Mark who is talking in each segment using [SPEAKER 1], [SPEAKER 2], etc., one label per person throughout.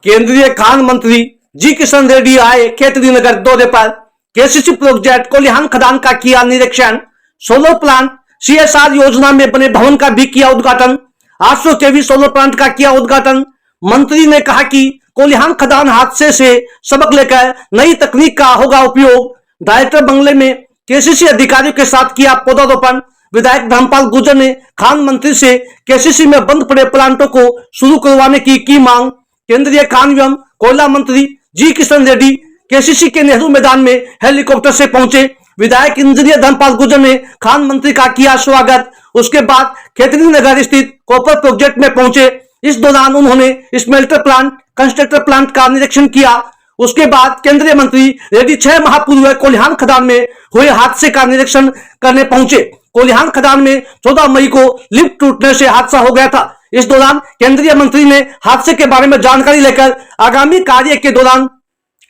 [SPEAKER 1] केंद्रीय खान मंत्री जी किशन रेड्डी आए खेतरी नगर दौरे पर। केसीसी प्रोजेक्ट कोलिहान खदान का किया निरीक्षण। सोलर प्लांट सीएसआर योजना में बने भवन का भी किया उद्घाटन। 800 केवी सोलर प्लांट का किया उद्घाटन। मंत्री ने कहा कि कोलिहान खदान हादसे से सबक लेकर नई तकनीक का होगा उपयोग। डायरेक्टर बंगले में केसीसी अधिकारियों के साथ किया पौधारोपण। विधायक धर्मपाल गुर्जर ने खान मंत्री से केसीसी में बंद पड़े प्लांटों को शुरू करवाने की मांग। केंद्रीय खान एवं कोयला मंत्री जी किशन रेड्डी केसीसी के नेहरू मैदान में हेलीकॉप्टर से पहुंचे। विधायक इंजीनियर धर्मपाल गुर्जर ने खान मंत्री का किया स्वागत। उसके बाद खेतरी नगर स्थित कॉपर प्रोजेक्ट में पहुंचे। इस दौरान उन्होंने स्मेल्टर प्लांट, कंस्ट्रक्टर प्लांट का निरीक्षण किया। उसके बाद केंद्रीय मंत्री रेड्डी 6 माह पूर्व कोलिहान खदान में हुए हादसे का निरीक्षण करने पहुंचे। कोलिहान खदान में 14 मई को लिफ्ट टूटने से हादसा हो गया था। इस दौरान केंद्रीय मंत्री ने हादसे के बारे में जानकारी लेकर आगामी कार्य के दौरान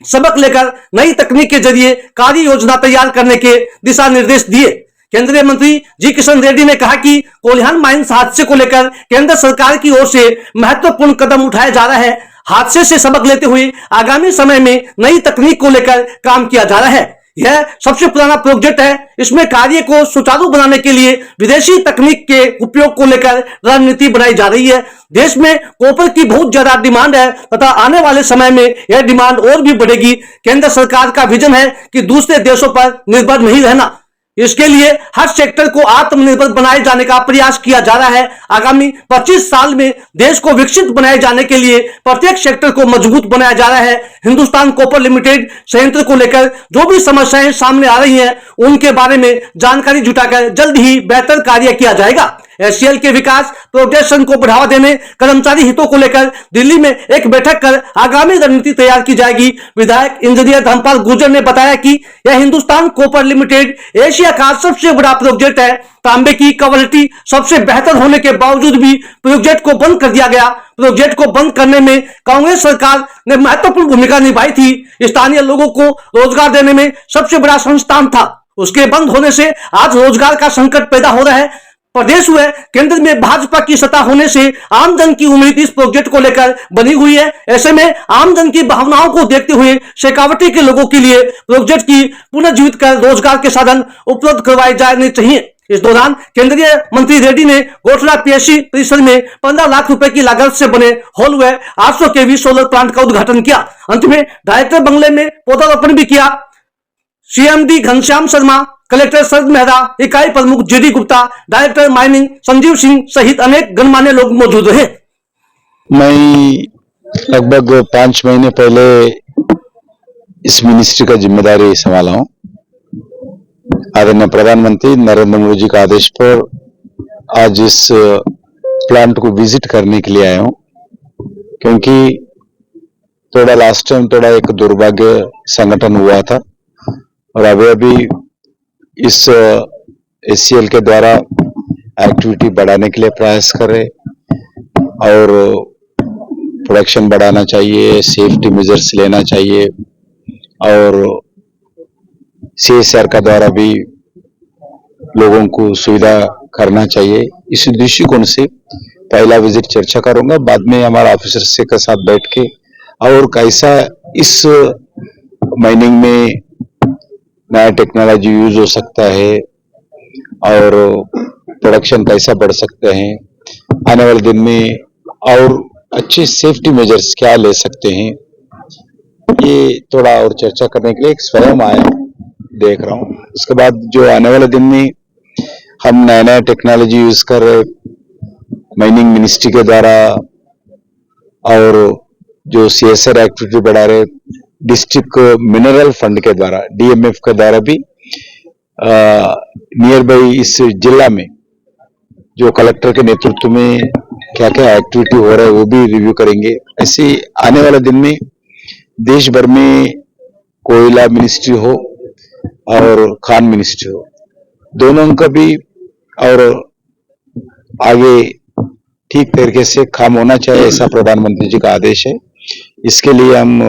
[SPEAKER 1] सबक लेकर नई तकनीक के जरिए कार्य योजना तैयार करने के दिशा निर्देश दिए। केंद्रीय मंत्री जी किशन रेड्डी ने कहा कि कोलिहान माइंस हादसे को लेकर केंद्र सरकार की ओर से महत्वपूर्ण कदम उठाया जा रहा है। हादसे से सबक लेते हुए आगामी समय में नई तकनीक को लेकर काम किया जा रहा है। यह सबसे पुराना प्रोजेक्ट है। इसमें कार्य को सुचारू बनाने के लिए विदेशी तकनीक के उपयोग को लेकर रणनीति बनाई जा रही है। देश में कॉपर की बहुत ज्यादा डिमांड है तथा आने वाले समय में यह डिमांड और भी बढ़ेगी। केंद्र सरकार का विजन है कि दूसरे देशों पर निर्भर नहीं रहना। इसके लिए हर सेक्टर को आत्मनिर्भर बनाए जाने का प्रयास किया जा रहा है। आगामी 25 साल में देश को विकसित बनाए जाने के लिए प्रत्येक सेक्टर को मजबूत बनाया जा रहा है। हिंदुस्तान कॉपर लिमिटेड संयंत्र को लेकर जो भी समस्याएं सामने आ रही हैं, उनके बारे में जानकारी जुटाकर जल्द ही बेहतर कार्य किया जाएगा। एचसीएल के विकास प्रोडक्शन को बढ़ावा देने, कर्मचारी हितों को लेकर दिल्ली में एक बैठक कर आगामी रणनीति तैयार की जाएगी। विधायक इंजीनियर धर्मपाल गुर्जर ने बताया कि यह हिंदुस्तान कॉपर लिमिटेड एशिया का सबसे बड़ा प्रोजेक्ट है। तांबे की क्वालिटी सबसे बेहतर होने के बावजूद भी प्रोजेक्ट को बंद कर दिया गया। प्रोजेक्ट को बंद करने में कांग्रेस सरकार ने महत्वपूर्ण भूमिका निभाई थी। स्थानीय लोगों को रोजगार देने में सबसे बड़ा संस्थान था। उसके बंद होने से आज रोजगार का संकट पैदा हो रहा है। प्रदेश व केंद्र में भाजपा की सत्ता होने से आमजन की उम्मीद इस प्रोजेक्ट को लेकर बनी हुई है। ऐसे में आमजन की भावनाओं को देखते हुए शेखावटी के लोगों के लिए प्रोजेक्ट की पुनर्जीवित कर रोजगार के साधन उपलब्ध करवाए जाने चाहिए। इस दौरान केंद्रीय मंत्री रेड्डी ने गोठला पीएससी परिसर में 15 लाख रुपए की लागत से बने हॉल व 800 केवी सोलर प्लांट का उद्घाटन किया। अंत में डायरेक्टर बंगले में पौधारोपण भी किया। सीएमडी घनश्याम शर्मा, कलेक्टर शरद मेहरा, इकाई प्रमुख GD Gupta, director mining Sanjeev Singh सहित अनेक गणमान्य लोग मौजूद रहे।
[SPEAKER 2] मैं लगभग 5 महीने पहले इस मिनिस्ट्री का जिम्मेदारी संभाला हूं। आदरणीय प्रधानमंत्री नरेंद्र मोदी जी का आदेश पर आज इस प्लांट को विजिट करने के लिए आया हूं, क्योंकि थोड़ा लास्ट टाइम थोड़ा एक दुर्भाग्य संगठन हुआ था और अभी इस एचसीएल के द्वारा एक्टिविटी बढ़ाने के लिए प्रयास कर रहे और प्रोडक्शन बढ़ाना चाहिए, सेफ्टी मेजर्स लेना चाहिए और सीएसआर का द्वारा भी लोगों को सुविधा करना चाहिए। इस दृष्टिकोण से पहला विजिट चर्चा करूंगा, बाद में हमारा ऑफिसर से के साथ बैठ के और कैसा इस माइनिंग में नया टेक्नोलॉजी यूज हो सकता है और प्रोडक्शन कैसा बढ़ सकते हैं, आने वाले दिन में और अच्छे सेफ्टी मेजर्स क्या ले सकते हैं, ये थोड़ा और चर्चा करने के लिए स्वयं आया देख रहा हूँ। उसके बाद जो आने वाले दिन में हम नया नया टेक्नोलॉजी यूज कर माइनिंग मिनिस्ट्री के द्वारा और जो सीएसआर एक्टिविटी बढ़ा रहे डिस्ट्रिक्ट मिनरल फंड के द्वारा डीएमएफ के द्वारा भी नियर बाई इस जिला में जो कलेक्टर के नेतृत्व में क्या क्या एक्टिविटी हो रहा है वो भी रिव्यू करेंगे। ऐसे आने वाले दिन में देश भर में कोयला मिनिस्ट्री हो और खान मिनिस्ट्री हो, दोनों का भी और आगे ठीक तरीके से काम होना चाहिए, ऐसा प्रधानमंत्री जी का आदेश है। इसके लिए हम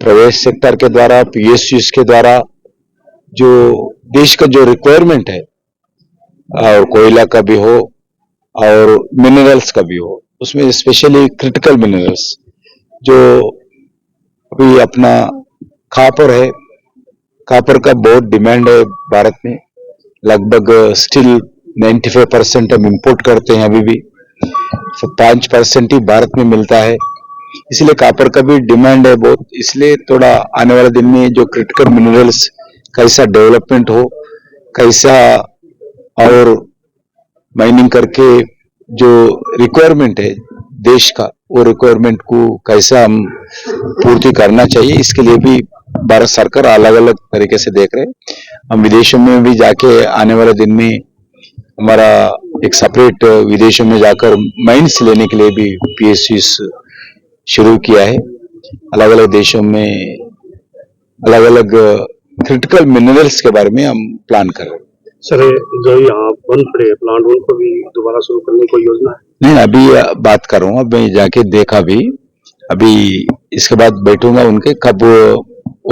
[SPEAKER 2] प्रवेश सेक्टर के द्वारा, पीएसयूज के द्वारा जो देश का जो रिक्वायरमेंट है और कोयला का भी हो और मिनरल्स का भी हो, उसमें स्पेशली क्रिटिकल मिनरल्स जो अभी अपना कॉपर है, कॉपर का बहुत डिमांड है भारत में, लगभग स्टिल 95% हम इंपोर्ट करते हैं अभी भी, 5% ही भारत में मिलता है, इसलिए कॉपर का भी डिमांड है बहुत। इसलिए थोड़ा आने वाले दिन में जो क्रिटिकल मिनरल्स कैसा डेवलपमेंट हो, कैसा और माइनिंग करके जो रिक्वायरमेंट है देश का, वो रिक्वायरमेंट को कैसा हम पूर्ति करना चाहिए, इसके लिए भी भारत सरकार अलग अलग तरीके से देख रहे हैं। हम विदेशों में भी जाके आने वाले दिन में हमारा एक सेपरेट विदेशों में जाकर माइन्स लेने के लिए भी PSUs शुरू किया है। अलग अलग देशों में अलग अलग क्रिटिकल मिनरल्स के बारे में हम प्लान कर रहे हैं।
[SPEAKER 3] सर, जो यहाँ बंद पड़े प्लांट उनको भी दोबारा शुरू करने की कोई योजना है?
[SPEAKER 2] नहीं, अभी बात कर रहा हूँ, अब मैं जाके देखा भी, अभी इसके बाद बैठूंगा, उनके कब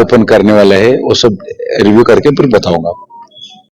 [SPEAKER 2] ओपन करने वाला है वो सब रिव्यू करके फिर बताऊंगा।